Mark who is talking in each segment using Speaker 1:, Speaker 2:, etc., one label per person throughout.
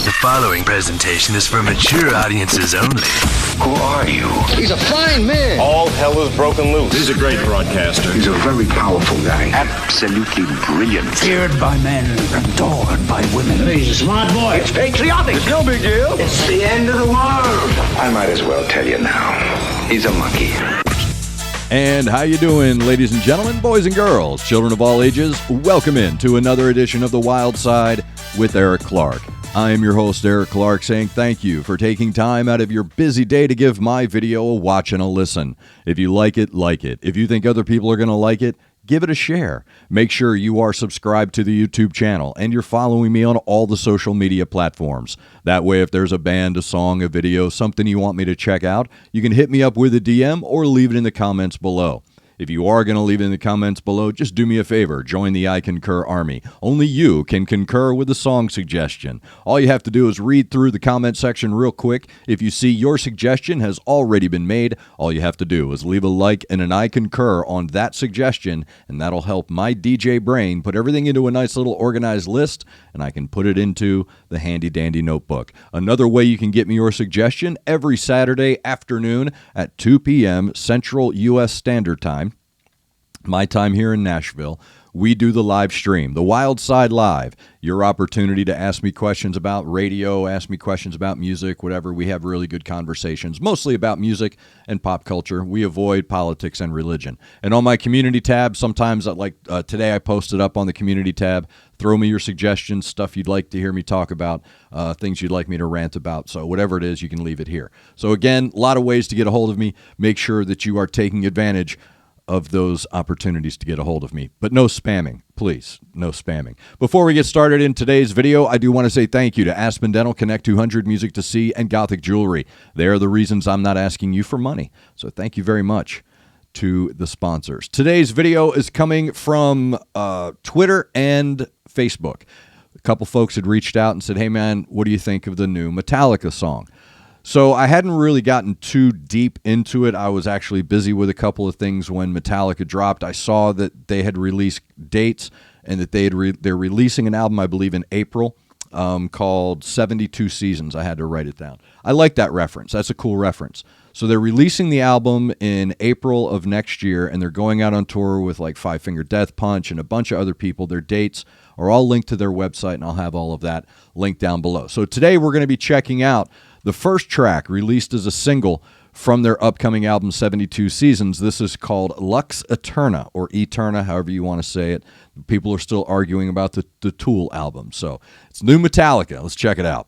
Speaker 1: The following presentation is for mature audiences only.
Speaker 2: Who are you?
Speaker 3: He's a fine man.
Speaker 4: All hell is broken loose.
Speaker 5: He's a great broadcaster.
Speaker 2: He's a very powerful guy. Absolutely brilliant.
Speaker 6: Feared by men, adored by women.
Speaker 3: He's a smart boy.
Speaker 2: It's patriotic.
Speaker 3: It's no big deal.
Speaker 2: It's the end of the world. I might as well tell you now. He's a monkey.
Speaker 7: And how you doing, ladies and gentlemen, boys and girls, children of all ages? Welcome in to another edition of The Wild Side with Eric Clark. I am your host, Eric Clark, saying thank you for taking time out of your busy day to give my video a watch and a listen. If you like it, like it. If you think other people are going to like it, give it a share. Make sure you are subscribed to the YouTube channel and you're following me on all the social media platforms. That way, if there's a band, a song, a video, something you want me to check out, you can hit me up with a DM or leave it in the comments below. If you are going to leave it in the comments below, just do me a favor. Join the I Concur Army. Only you can concur with a song suggestion. All you have to do is read through the comment section real quick. If you see your suggestion has already been made, all you have to do is leave a like and an I Concur on that suggestion, and that'll help my DJ brain put everything into a nice little organized list, and I can put it into the handy-dandy notebook. Another way you can get me your suggestion, every Saturday afternoon at 2 p.m. Central U.S. Standard Time, my time here in Nashville, we do the live stream, the Wild Side Live, your opportunity to ask me questions about radio, ask me questions about music, whatever. We have really good conversations, mostly about music and pop culture. We avoid politics and religion. And on my community tab, sometimes, today I posted up on the community tab, throw me your suggestions, stuff you'd like to hear me talk about, things you'd like me to rant about. So whatever it is, you can leave it here. So again, a lot of ways to get a hold of me. Make sure that you are taking advantage of those opportunities to get a hold of me. But no spamming, please, no spamming. Before we get started in today's video, I do want to say thank you to Aspen Dental, Connect 200, Music to See, and Gothic Jewelry. They are the reasons I'm not asking you for money. So thank you very much to the sponsors. Today's video is coming from Twitter and Facebook. A couple folks had reached out and said, hey man, what do you think of the new Metallica song? So I hadn't really gotten too deep into it. I was actually busy with a couple of things when Metallica dropped. I saw that they had released dates and that they're releasing an album, I believe, in April called 72 Seasons. I had to write it down. I like that reference. That's a cool reference. So they're releasing the album in April of next year, and they're going out on tour with like Five Finger Death Punch and a bunch of other people. Their dates are all linked to their website, and I'll have all of that linked down below. So today we're going to be checking out the first track released as a single from their upcoming album, 72 Seasons. This is called Lux Aeterna, or Aeterna, however you want to say it. People are still arguing about the Tool album. So it's new Metallica. Let's check it out.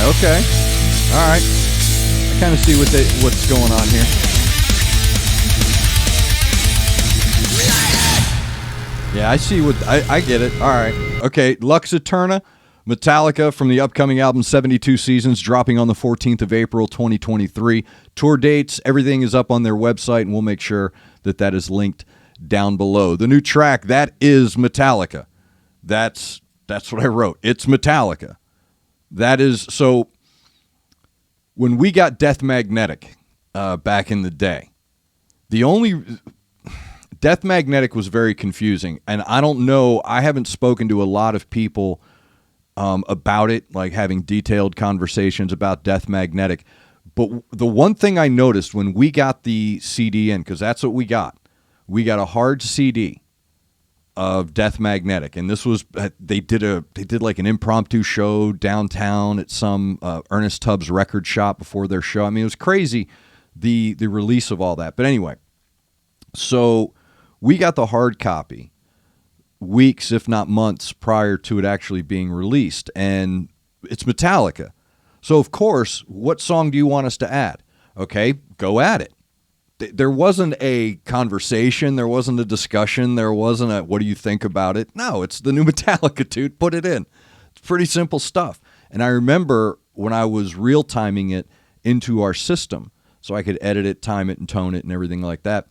Speaker 7: Okay. All right. I kind of see what's going on here. Yeah, I see what I get it. All right. Okay, Lux Aeterna, Metallica from the upcoming album 72 Seasons, dropping on the 14th of April 2023. Tour dates, everything is up on their website, and we'll make sure that is linked down below. The new track, that is Metallica. That's what I wrote. It's Metallica. That is, so when we got Death Magnetic back in the day, Death Magnetic was very confusing, and I don't know, I haven't spoken to a lot of people about it, like having detailed conversations about Death Magnetic, but the one thing I noticed when we got the CD in, because that's what we got a hard CD of Death Magnetic, and this was, they did like an impromptu show downtown at some Ernest Tubbs record shop before their show. I mean, it was crazy, the release of all that, but anyway, so we got the hard copy weeks, if not months, prior to it actually being released, and it's Metallica. So, of course, what song do you want us to add? Okay, go at it. There wasn't a conversation. There wasn't a discussion. There wasn't a, what do you think about it? No, it's the new Metallica, dude. Put it in. It's pretty simple stuff. And I remember when I was real-timing it into our system, so I could edit it, time it, and tone it, and everything like that,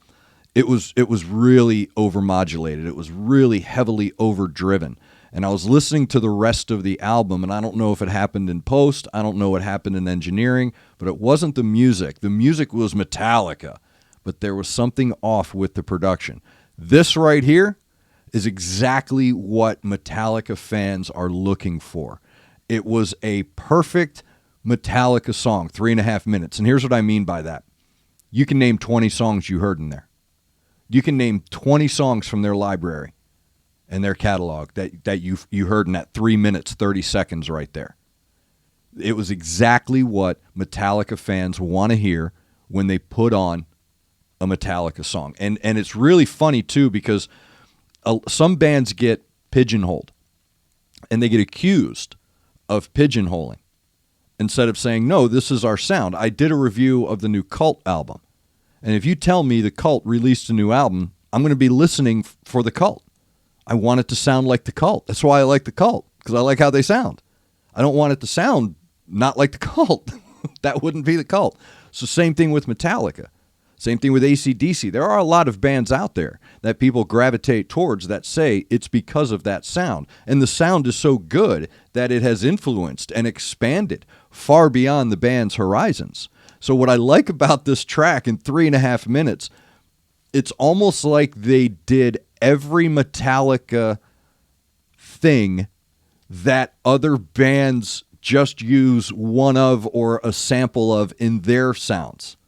Speaker 7: it was really overmodulated. It was really heavily overdriven. And I was listening to the rest of the album, and I don't know if it happened in post. I don't know what happened in engineering, but it wasn't the music. The music was Metallica, but there was something off with the production. This right here is exactly what Metallica fans are looking for. It was a perfect Metallica song, 3.5 minutes. And here's what I mean by that. You can name 20 songs you heard in there. You can name 20 songs from their library and their catalog that you heard in that 3 minutes, 30 seconds right there. It was exactly what Metallica fans want to hear when they put on a Metallica song. And it's really funny, too, because some bands get pigeonholed, and they get accused of pigeonholing instead of saying, no, this is our sound. I did a review of the new Cult album. And if you tell me the Cult released a new album, I'm going to be listening for the Cult. I want it to sound like the Cult. That's why I like the Cult, because I like how they sound. I don't want it to sound not like the Cult. That wouldn't be the Cult. So same thing with Metallica. Same thing with AC/DC. There are a lot of bands out there that people gravitate towards that say it's because of that sound. And the sound is so good that it has influenced and expanded far beyond the band's horizons. So what I like about this track in 3.5 minutes, it's almost like they did every Metallica thing that other bands just use one of or a sample of in their sounds,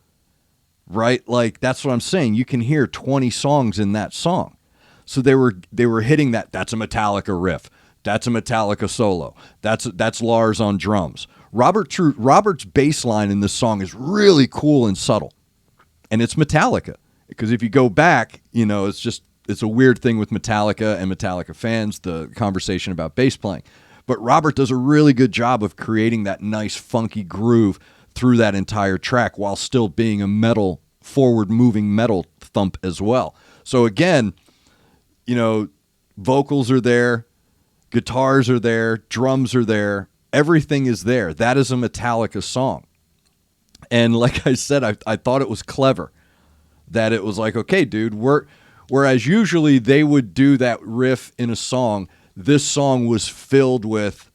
Speaker 7: right? Like, that's what I'm saying. You can hear 20 songs in that song. So they were hitting that. That's a Metallica riff. That's a Metallica solo. That's Lars on drums. Robert's bass line in this song is really cool and subtle. And it's Metallica. Because if you go back, it's a weird thing with Metallica and Metallica fans, the conversation about bass playing. But Robert does a really good job of creating that nice funky groove through that entire track while still being a forward-moving metal thump as well. So again, vocals are there, guitars are there, drums are there, everything is there. That is a Metallica song. And like I said, I thought it was clever that it was like, okay, dude, whereas usually they would do that riff in a song, this song was filled with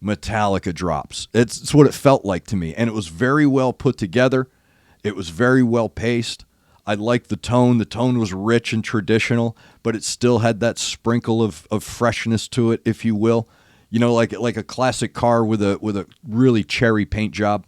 Speaker 7: Metallica drops. It's what it felt like to me. And it was very well put together. It was very well paced. I liked the tone. The tone was rich and traditional, but it still had that sprinkle of freshness to it, if you will. Like a classic car with a really cherry paint job.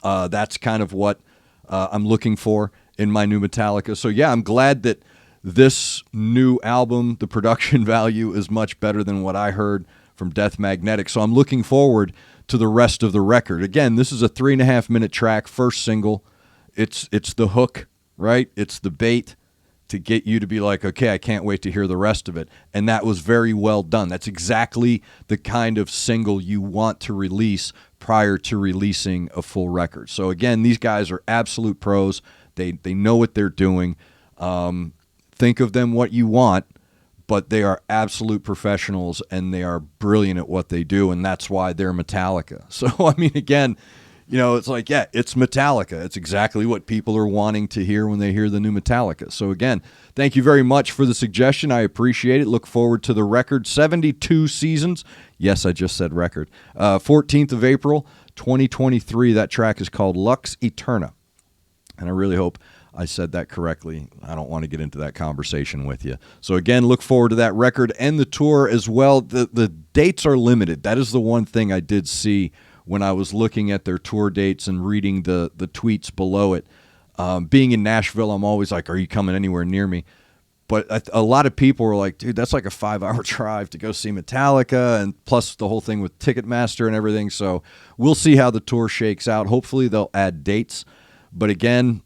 Speaker 7: That's kind of what I'm looking for in my new Metallica. So yeah, I'm glad that this new album, the production value is much better than what I heard from Death Magnetic. So I'm looking forward to the rest of the record. Again, this is a 3.5 minute track, first single. It's the hook, right? It's the bait. to get you to be like, okay, I can't wait to hear the rest of it. And that was very well done. That's exactly the kind of single you want to release prior to releasing a full record. So again, these guys are absolute pros. They know what they're doing. Think of them what you want, but they are absolute professionals and they are brilliant at what they do, and that's why they're Metallica. So, I mean, again, it's like, yeah, it's Metallica. It's exactly what people are wanting to hear when they hear the new Metallica. So, again, thank you very much for the suggestion. I appreciate it. Look forward to the record. 72 seasons. Yes, I just said record. 14th of April, 2023. That track is called Lux Aeterna. And I really hope I said that correctly. I don't want to get into that conversation with you. So again, look forward to that record and the tour as well. The dates are limited. That is the one thing I did see when I was looking at their tour dates and reading the tweets below it. Being in Nashville, I'm always like, are you coming anywhere near me? But a lot of people were like, dude, that's like a 5-hour drive to go see Metallica, and plus the whole thing with Ticketmaster and everything. So we'll see how the tour shakes out. Hopefully they'll add dates. But again,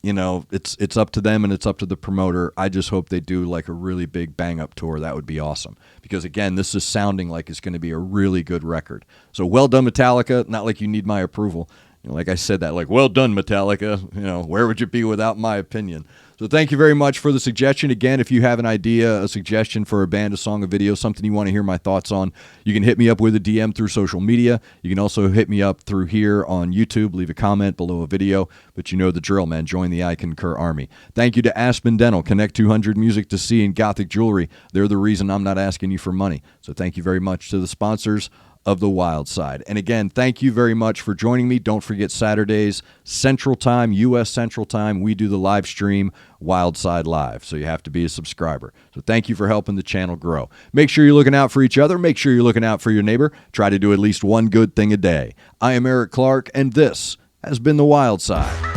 Speaker 7: it's up to them and it's up to the promoter. I just hope they do like a really big bang-up tour. That would be awesome. Because, again, this is sounding like it's going to be a really good record. So well done, Metallica. Not like you need my approval. Like I said that, like, well done, Metallica. Where would you be without my opinion? So thank you very much for the suggestion. Again, if you have an idea, a suggestion for a band, a song, a video, something you want to hear my thoughts on, you can hit me up with a DM through social media. You can also hit me up through here on YouTube. Leave a comment below a video. But you know the drill, man. Join the I Concur Army. Thank you to Aspen Dental, Connect 200 Music to See, and Gothic Jewelry. They're the reason I'm not asking you for money. So thank you very much to the sponsors of the Wild Side. And again, thank you very much for joining me. Don't forget Saturdays, Central Time, U.S. Central Time, we do the live stream, Wild Side Live. So you have to be a subscriber. So thank you for helping the channel grow. Make sure you're looking out for each other. Make sure you're looking out for your neighbor. Try to do at least one good thing a day. I am Eric Clark, and this has been the Wild Side.